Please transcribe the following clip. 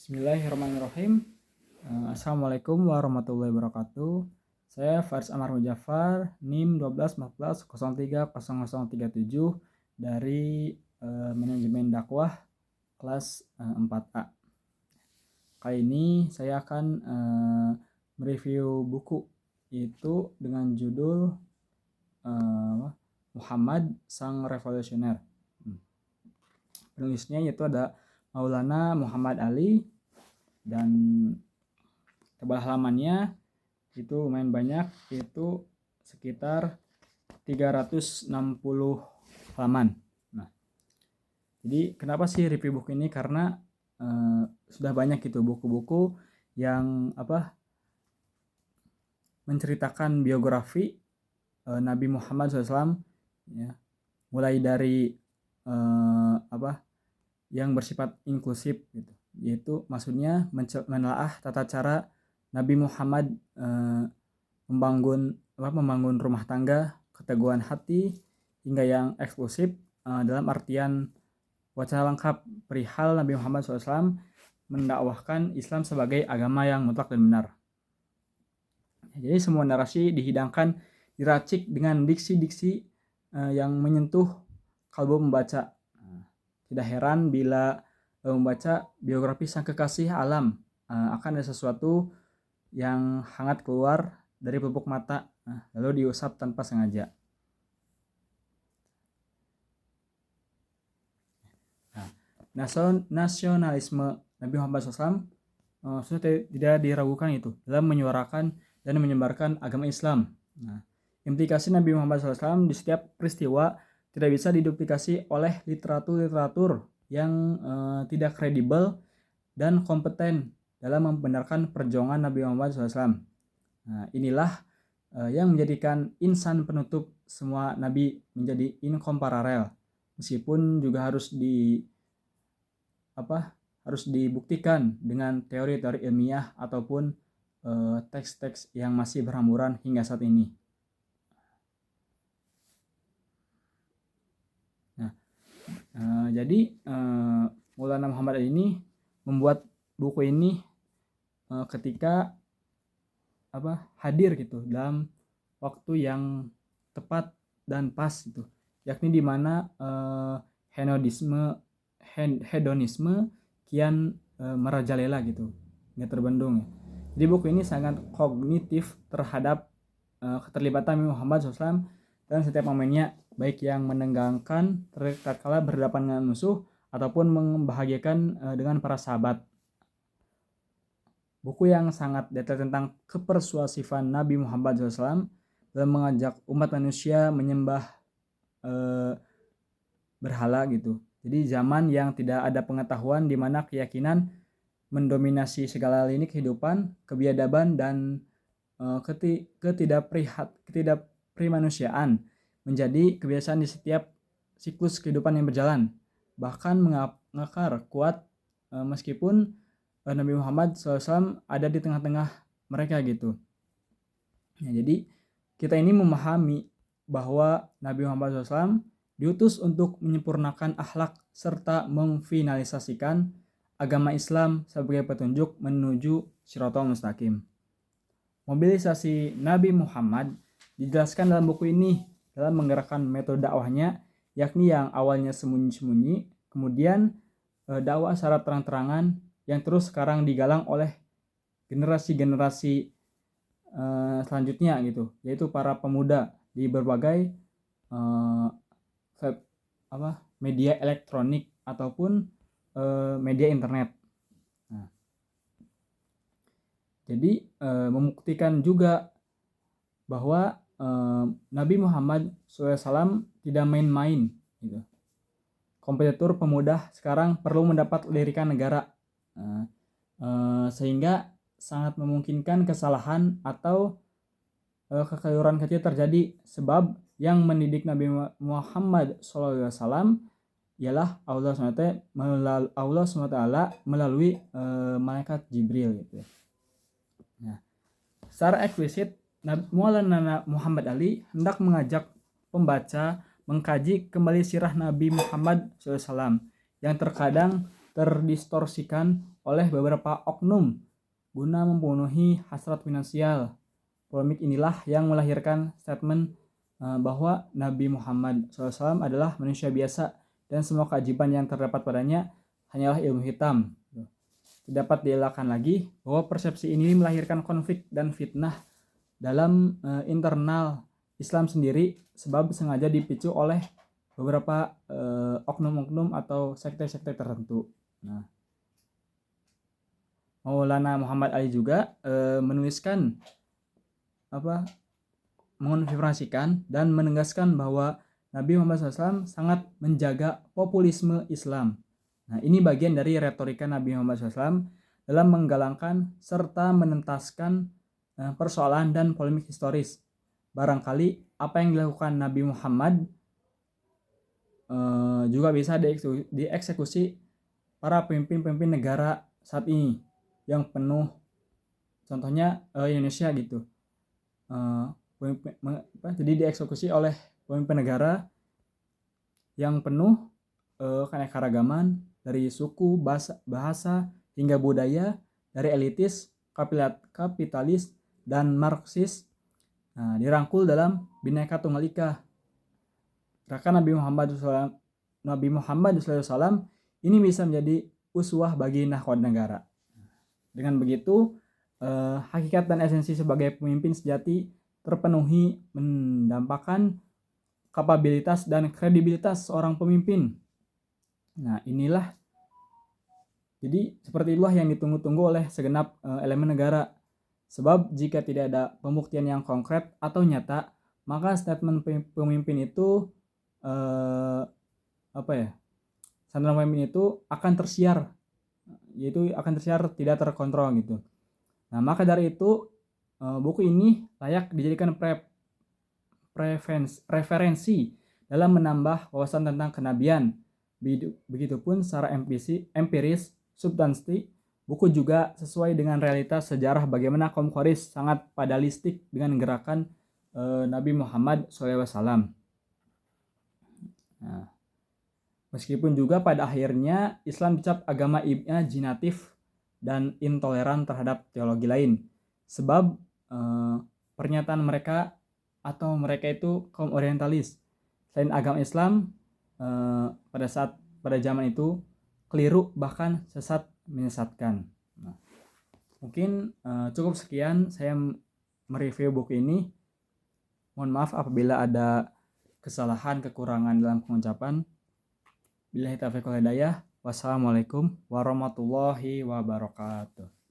Bismillahirrahmanirrahim. Assalamualaikum warahmatullahi wabarakatuh. Saya Faris Amar Mujafar, NIM 1214030037 dari Manajemen Dakwah kelas 4A. Kali ini saya akan mereview buku, yaitu dengan judul Muhammad Sang Revolusioner. Penulisnya yaitu ada Maulana Muhammad Ali, dan tebal halamannya itu lumayan banyak, itu sekitar 360 halaman. Nah, jadi kenapa sih review buku ini? Karena sudah banyak gitu buku-buku yang menceritakan biografi Nabi Muhammad SAW, ya, mulai dari yang bersifat inklusif gitu, yaitu maksudnya menelaah tata cara Nabi Muhammad membangun rumah tangga, keteguhan hati, hingga yang eksklusif dalam artian wacana lengkap perihal Nabi Muhammad SAW mendakwahkan Islam sebagai agama yang mutlak dan benar. Jadi semua narasi dihidangkan, diracik dengan diksi-diksi yang menyentuh kalbu membaca. Tidak heran bila membaca biografi sang kekasih alam akan ada sesuatu yang hangat keluar dari pelupuk mata, lalu diusap tanpa sengaja. Nasionalisme Nabi Muhammad SAW sudah tidak diragukan itu dalam menyuarakan dan menyebarkan agama Islam. Implikasi Nabi Muhammad SAW di setiap peristiwa tidak bisa diduplikasi oleh literatur yang tidak kredibel dan kompeten dalam membenarkan perjuangan Nabi Muhammad SAW. Inilah yang menjadikan insan penutup semua nabi menjadi incomparable, meskipun juga harus dibuktikan dengan teori-teori ilmiah ataupun teks-teks yang masih berhamburan hingga saat ini. Jadi Maulana Muhammad ini membuat buku ini ketika hadir gitu dalam waktu yang tepat dan pas gitu, yakni di mana hedonisme kian merajalela gitu, nggak terbendung. Jadi buku ini sangat kognitif terhadap keterlibatan Muhammad SAW dan setiap momennya, baik yang menegangkan tatkala berhadapan dengan musuh ataupun membahagiakan dengan para sahabat. Buku yang sangat detail tentang kepersuasifan Nabi Muhammad SAW dalam mengajak umat manusia menyembah berhala gitu. Jadi zaman yang tidak ada pengetahuan, di mana keyakinan mendominasi segala lini kehidupan, kebiadaban dan ketidakprimanusiaan menjadi kebiasaan di setiap siklus kehidupan yang berjalan, bahkan mengakar kuat meskipun Nabi Muhammad SAW ada di tengah-tengah mereka gitu. Jadi kita ini memahami bahwa Nabi Muhammad SAW diutus untuk menyempurnakan akhlak serta memfinalisasikan agama Islam sebagai petunjuk menuju Shiratal Mustaqim. Mobilisasi Nabi Muhammad dijelaskan dalam buku ini dalam menggerakkan metode dakwahnya, yakni yang awalnya sembunyi-sembunyi, kemudian dakwah secara terang-terangan yang terus sekarang digalang oleh generasi-generasi selanjutnya gitu, yaitu para pemuda di berbagai media elektronik ataupun media internet. Jadi membuktikan juga bahwa Nabi Muhammad SAW tidak main-main gitu. Kompetitor pemuda sekarang perlu mendapat lirikan negara, sehingga sangat memungkinkan kesalahan atau kekeliruan kecil terjadi, sebab yang mendidik Nabi Muhammad SAW ialah Allah SWT melalui malaikat Jibril gitu. Secara eksplisit Maulana Muhammad Ali hendak mengajak pembaca mengkaji kembali sirah Nabi Muhammad SAW yang terkadang terdistorsikan oleh beberapa oknum guna memenuhi hasrat finansial. Polemik inilah yang melahirkan statement bahwa Nabi Muhammad SAW adalah manusia biasa dan semua keajaiban yang terdapat padanya hanyalah ilmu hitam. Tidak dapat dielakkan lagi bahwa persepsi ini melahirkan konflik dan fitnah dalam internal Islam sendiri, sebab sengaja dipicu oleh beberapa oknum-oknum atau sekte-sekte tertentu. Nah, Maulana Muhammad Ali juga menuliskan mengonfirmasikan dan menegaskan bahwa Nabi Muhammad SAW sangat menjaga populisme Islam. Nah, ini bagian dari retorika Nabi Muhammad SAW dalam menggalangkan serta menentaskan persoalan dan polemik historis. Barangkali apa yang dilakukan Nabi Muhammad juga bisa dieksekusi para pemimpin-pemimpin negara saat ini yang penuh, contohnya Indonesia gitu. Jadi dieksekusi oleh pemimpin negara yang penuh keanekaragaman dari suku, bahasa hingga budaya, dari elitis, kapitalis, dan Marxis, dirangkul dalam Bhinneka Tunggal Ika. Gerakan Nabi Muhammad SAW ini bisa menjadi uswah bagi nahdlatul negara. Dengan begitu, hakikat dan esensi sebagai pemimpin sejati terpenuhi, mendampakkan kapabilitas dan kredibilitas seorang pemimpin. Nah, jadi seperti itulah yang ditunggu-tunggu oleh segenap elemen negara. Sebab jika tidak ada pembuktian yang konkret atau nyata, maka statement pemimpin itu statement pemimpin itu akan tersiar, yaitu akan tersiar tidak terkontrol gitu. Nah, maka dari itu buku ini layak dijadikan referensi dalam menambah wawasan tentang kenabian. Begitupun secara empiris, substansi, buku juga sesuai dengan realitas sejarah bagaimana kaum Quraisy sangat padalistik dengan gerakan Nabi Muhammad SAW. Nah, meskipun juga pada akhirnya Islam dicap agama imajinatif dan intoleran terhadap teologi lain. Sebab pernyataan mereka itu kaum orientalis. Selain agama Islam, pada zaman itu keliru bahkan sesat menyesatkan. Nah, mungkin cukup sekian saya mereview buku ini. Mohon maaf apabila ada kesalahan, kekurangan dalam pengucapan. Billahi taufiq wal hidayah. Wassalamualaikum warahmatullahi wabarakatuh.